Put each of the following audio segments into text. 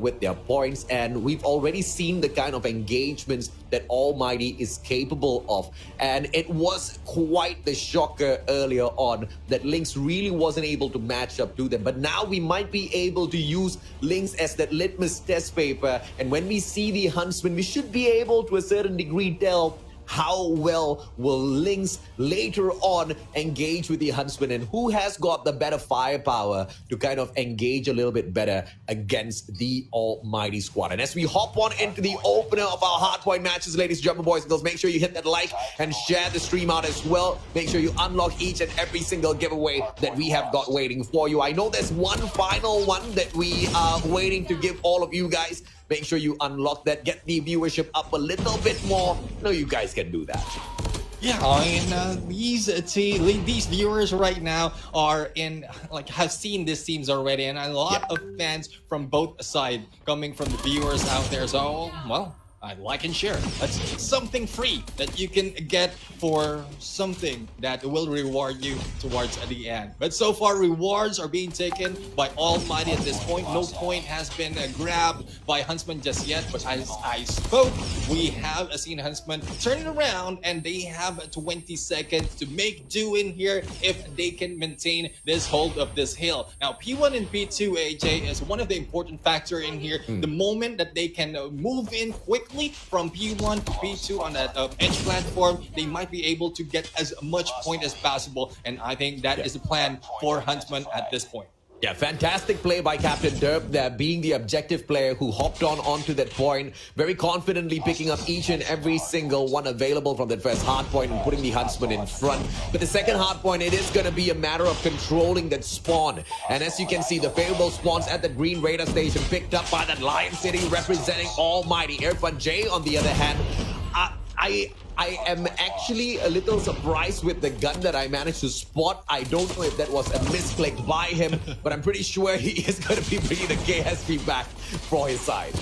with their points, and we've already seen the kind of engagements that ALMGHTY is capable of. And it was quite the shocker earlier on that Lynx really wasn't able to match up to them. But now we might be able to use Lynx as that litmus test paper. And when we see the Huntsmen, we should be able to a certain degree tell how well will Lynx later on engage with the Huntsmen and who has got the better firepower to kind of engage a little bit better against the ALMGHTY squad. And as we hop on into the opener of our Hardpoint matches, ladies and gentlemen, boys and girls, make sure you hit that like and share the stream out as well. Make sure you unlock each and every single giveaway that we have got waiting for you. I know there's one final one that we are waiting to give all of you guys. Make sure you unlock that, get the viewership up a little bit more. I know you guys can do that. Yeah, and these viewers right now are have seen these teams already, and a lot of fans from both sides coming from the viewers out there. So, well, I like and share. That's something free that you can get for something that will reward you towards the end. But so far, rewards are being taken by ALMGHTY at this point. No point has been grabbed by Huntsmen just yet. But as I spoke, we have seen Huntsmen turn it around, and they have 20 seconds to make do in here if they can maintain this hold of this hill. Now, P1 and P2, AJ, is one of the important factor in here. The moment that they can move in quickly from P1 to P2 on that edge platform, they might be able to get as much point as possible, and I think that is the plan for Huntsmen at this point. Yeah, fantastic play by Captain Derp there, being the objective player who hopped onto that point, very confidently picking up each and every single one available from that first hard point and putting the Huntsman in front. But the second hard point, it is going to be a matter of controlling that spawn. And as you can see, the favorable spawns at the Green Radar Station picked up by that Lion City representing ALMGHTY. ALMGHTY, on the other hand, I am actually a little surprised with the gun that I managed to spot. I don't know if that was a misclick by him, but I'm pretty sure he is going to be bringing the KSP back for his side.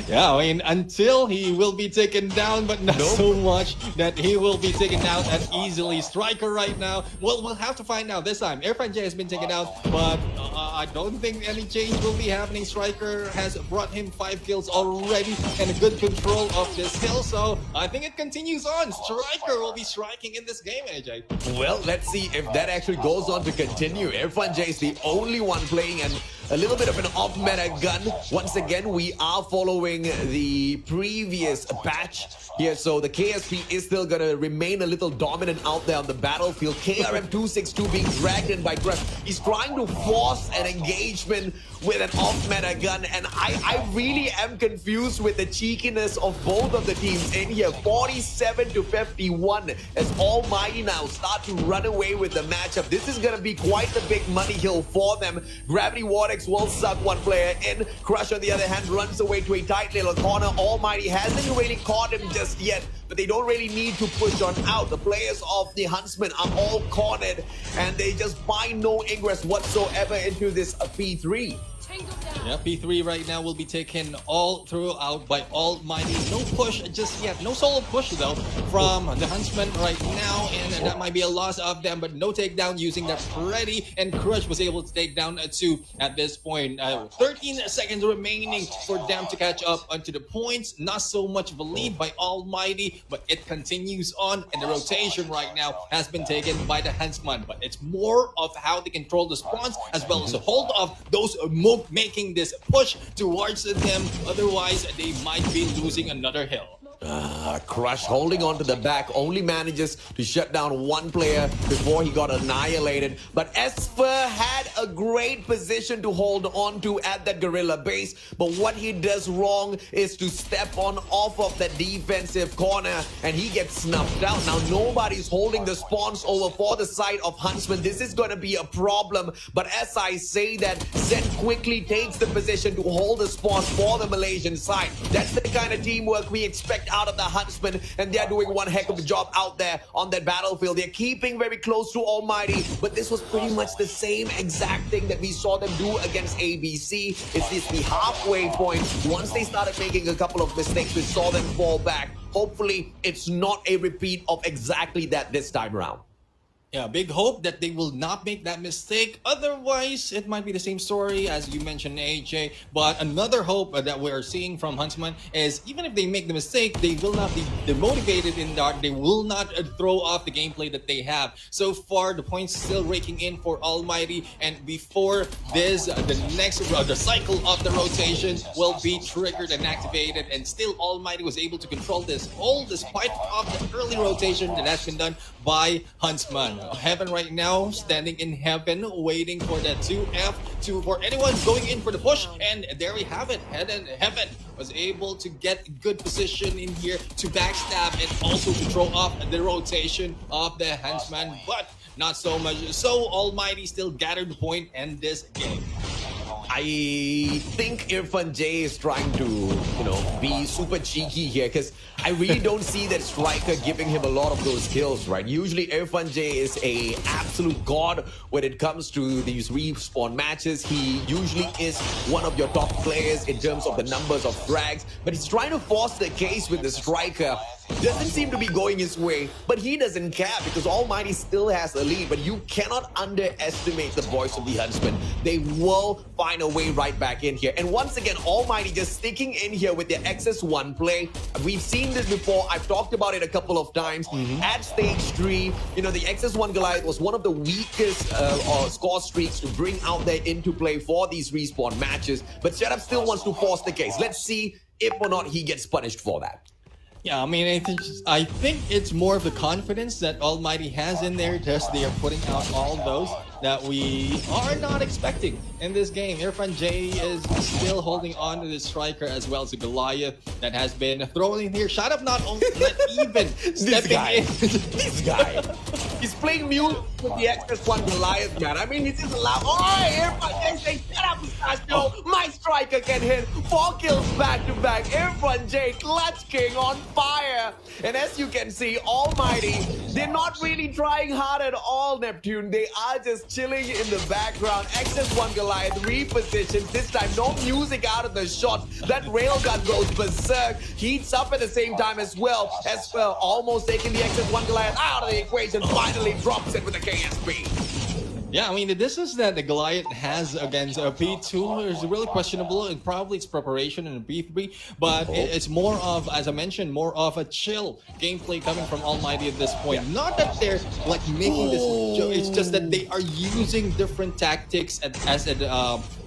Yeah, I mean, until he will be taken down, but not so much that he will be taken down as easily. Striker right now, well, we'll have to find out this time. ALMGHTY has been taken out, but I don't think any change will be happening. Striker has brought him 5 kills already and a good control of this hill, so I think it continues on. Striker will be striking in this game, AJ. Well, let's see if that actually goes on to continue. ALMGHTY is the only one playing and a little bit of an off-meta gun. Once again, we are following the previous patch here, so the KSP is still going to remain a little dominant out there on the battlefield. KRM-262 being dragged in by Crush. He's trying to force an engagement with an off-meta gun, and I really am confused with the cheekiness of both of the teams in here. 47-51 as ALMGHTY now start to run away with the matchup. This is going to be quite the big money hill for them. Gravity Vortex will suck one player in. Crush, on the other hand, runs away to a tight little corner. ALMGHTY hasn't really caught him just yet, but they don't really need to push on out. The players of the Huntsmen are all cornered, and they just find no ingress whatsoever into this P3. Yeah, P3 right now will be taken all throughout by ALMGHTY. No push just yet. No solo push, though, from the Huntsmen right now. And that might be a loss of them, but no takedown using that Freddy. And Crush was able to take down 2 at this point. 13 seconds remaining for them to catch up onto the points. Not so much of a lead by ALMGHTY, but it continues on. And the rotation right now has been taken by the Huntsmen. But it's more of how they control the spawns as well as a hold of those making this push towards them. Otherwise, they might be losing another hill. Crush holding on to the back, only manages to shut down one player before he got annihilated. But Esper had a great position to hold on to at that gorilla base. But what he does wrong is to step on off of the defensive corner, and he gets snuffed out. Now nobody's holding the spawns over for the side of Huntsman. This is going to be a problem. But as I say that, Zen quickly takes the position to hold the spawns for the Malaysian side. That's the kind of teamwork we expect out of the Huntsmen, and they're doing one heck of a job out there on that battlefield. They're keeping very close to ALMGHTY, but this was pretty much the same exact thing that we saw them do against ABC. It's just the halfway point. Once they started making a couple of mistakes, we saw them fall back. Hopefully, it's not a repeat of exactly that this time around. Yeah, big hope that they will not make that mistake. Otherwise, it might be the same story as you mentioned, AJ. But another hope that we're seeing from Huntsman is even if they make the mistake, they will not be demotivated in that. They will not throw off the gameplay that they have. So far, the points still raking in for Almighty. And before this, the cycle of the rotation will be triggered and activated. And still, Almighty was able to control this all despite of the early rotation that has been done by Huntsman. Heaven right now, standing in heaven, waiting for that 2F for anyone going in for the push. And there we have it. Heaven was able to get good position in here to backstab and also to throw off the rotation of the Huntsman, but not so much. So Almighty still gathered the point in this game. I think IrfanJay is trying to, be super cheeky here because I really don't see that striker giving him a lot of those kills, right? Usually IrfanJay is a absolute god when it comes to these respawn matches. He usually is one of your top players in terms of the numbers of frags, but he's trying to force the case with the striker. Doesn't seem to be going his way, but he doesn't care because Almighty still has a lead. But you cannot underestimate the voice of the Huntsmen. They will find a way right back in here. And once again, Almighty just sticking in here with their XS1 play. We've seen this before. I've talked about it a couple of times. At stage 3, the XS1 Goliath was one of the weakest score streaks to bring out there into play for these respawn matches. But Setup still wants to force the case. Let's see if or not he gets punished for that. Yeah, I mean, I think it's more of the confidence that Almighty has in there. Just they are putting out all those that we are not expecting in this game. IrfanJay is still holding on to the striker as well as the Goliath that has been thrown in here. Shut up, not even stepping in. This guy. He's playing mute with the XS1 Goliath, man. I mean, this is allowed. Oh, IrfanJay saying, shut up, Mustacho. My striker can hit 4 kills back to back. IrfanJay, Clutch King on fire. And as you can see, Almighty, they're not really trying hard at all, Neptune. They are just chilling in the background. XS1 Goliath repositions. This time, no music out of the shot. That railgun goes berserk. Heats up at the same time as well. Almost taking the XS1 Goliath out of the equation. Finally drops it with a KSP. Yeah, I mean, the distance that the Goliath has against a P2 is really questionable, and probably its preparation in a P3, but it's more of, as I mentioned, more of a chill gameplay coming from Almighty at this point. Not that they're like making this joke, it's just that they are using different tactics as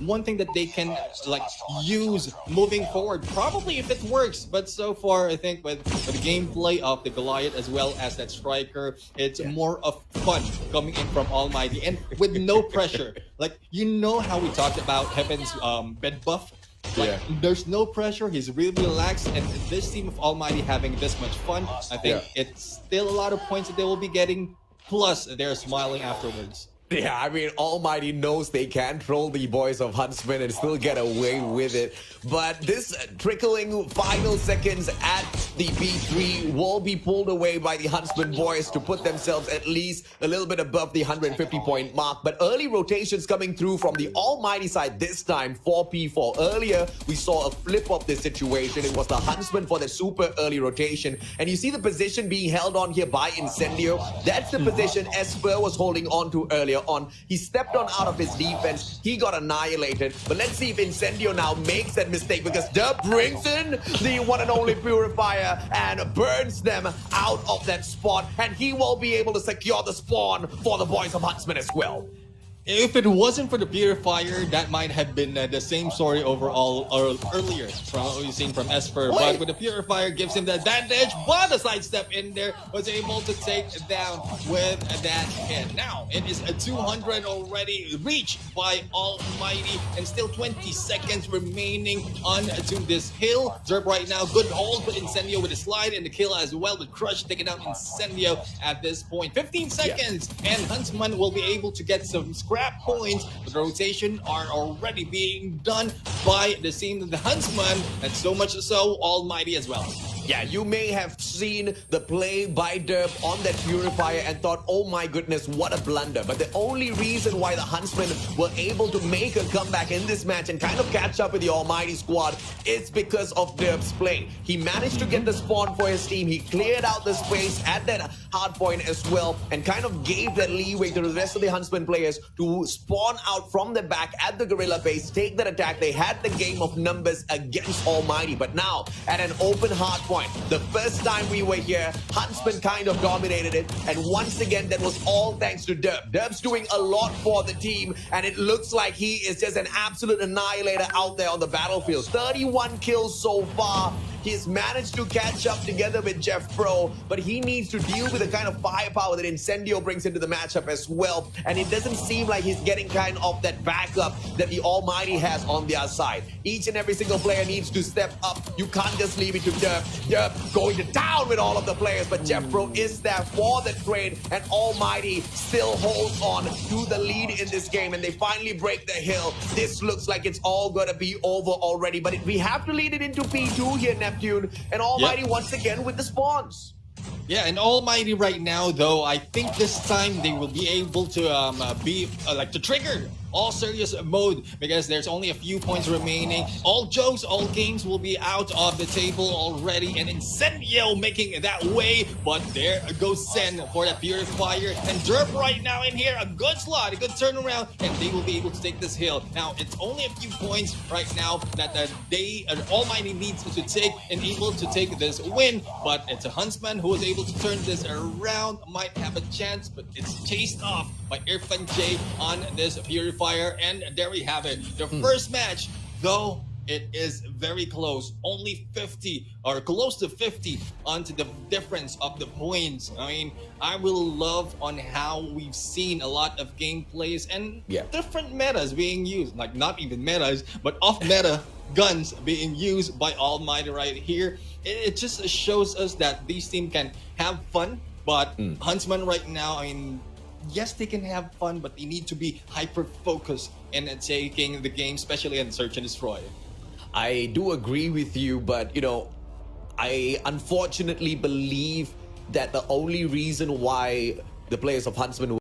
one thing that they can like use moving forward, probably if it works. But so far, I think with the gameplay of the Goliath as well as that striker, it's more of fun coming in from Almighty. And with no pressure. Like, how we talked about Heaven's bed buff? Like, there's no pressure. He's really relaxed. And this team of Almighty having this much fun, I think it's still a lot of points that they will be getting. Plus, they're smiling afterwards. Yeah, I mean, Almighty knows they can troll the boys of Huntsmen and still get away with it. But this trickling final seconds at the B3 will be pulled away by the Huntsmen boys to put themselves at least a little bit above the 150-point mark. But early rotations coming through from the Almighty side this time, 4P4. Earlier, we saw a flip of this situation. It was the Huntsmen for the super early rotation. And you see the position being held on here by Incendio. That's the position Esper was holding on to earlier on. He stepped on out of his defense. He got annihilated. But let's see if Incendio now makes that mistake, because Dub brings in the one and only Purifier and burns them out of that spot. And he will be able to secure the spawn for the boys of Huntsmen as well. If it wasn't for the Purifier, that might have been the same story overall earlier from what we've seen from Esper. But with the Purifier, gives him the advantage, but a sidestep in there was able to take it down with that hit. Now, it is a 200 already reached by Almighty, and still 20 seconds remaining onto this hill. Zerp right now, good hold, but Incendio with a slide and the kill as well, with Crush taking out Incendio at this point. 15 seconds, and Huntsman will be able to get some scrap points. The rotation are already being done by the team of the Huntsman, and so much so Almighty as well. Yeah, you may have seen the play by Derp on that Purifier and thought, oh my goodness, what a blunder. But the only reason why the Huntsmen were able to make a comeback in this match and kind of catch up with the Almighty squad is because of Derp's play. He managed to get the spawn for his team. He cleared out the space at that hardpoint as well and kind of gave that leeway to the rest of the Huntsmen players to spawn out from the back at the Gorilla base, take that attack. They had the game of numbers against Almighty. But now, at an open hardpoint, the first time we were here, Huntsmen kind of dominated it, and once again that was all thanks to Derp. Derp's doing a lot for the team, and it looks like he is just an absolute annihilator out there on the battlefield. 31 kills so far. He's managed to catch up together with Jeff Pro, but he needs to deal with the kind of firepower that Incendio brings into the matchup as well, and it doesn't seem like he's getting kind of that backup that the Almighty has on their side. Each and every single player needs to step up. You can't just leave it to Derp. Derp going to town with all of the players, but Jeff Pro is there for the trade, and Almighty still holds on to the lead in this game, and they finally break the hill. This looks like it's all gonna be over already, but we have to lead it into P2 here, Neptune, and Almighty once again with the spawns. Yeah, and Almighty right now, though, I think this time they will be able to to trigger all serious mode because there's only a few points remaining. All jokes, all games will be out of the table already, and Incendio making that way, but there goes Sen for that Purifier, and Derp right now in here, a good slot, a good turnaround, and they will be able to take this hill. Now, it's only a few points right now that Almighty needs to take and able to take this win, but it's a Huntsman who is able to turn this around, might have a chance, but it's chased off by Irfan J on this Purifier, and there we have it. The first match, though it is very close, only 50 or close to 50 onto the difference of the points. I mean, I will love on how we've seen a lot of gameplays and different metas being used, like not even metas, but off-meta guns being used by Almighty right here. It just shows us that these teams can have fun, but Huntsman right now, I mean, yes, they can have fun, but they need to be hyper-focused in taking the game, especially in Search and Destroy. I do agree with you, but, you know, I unfortunately believe that the only reason why the players of Huntsman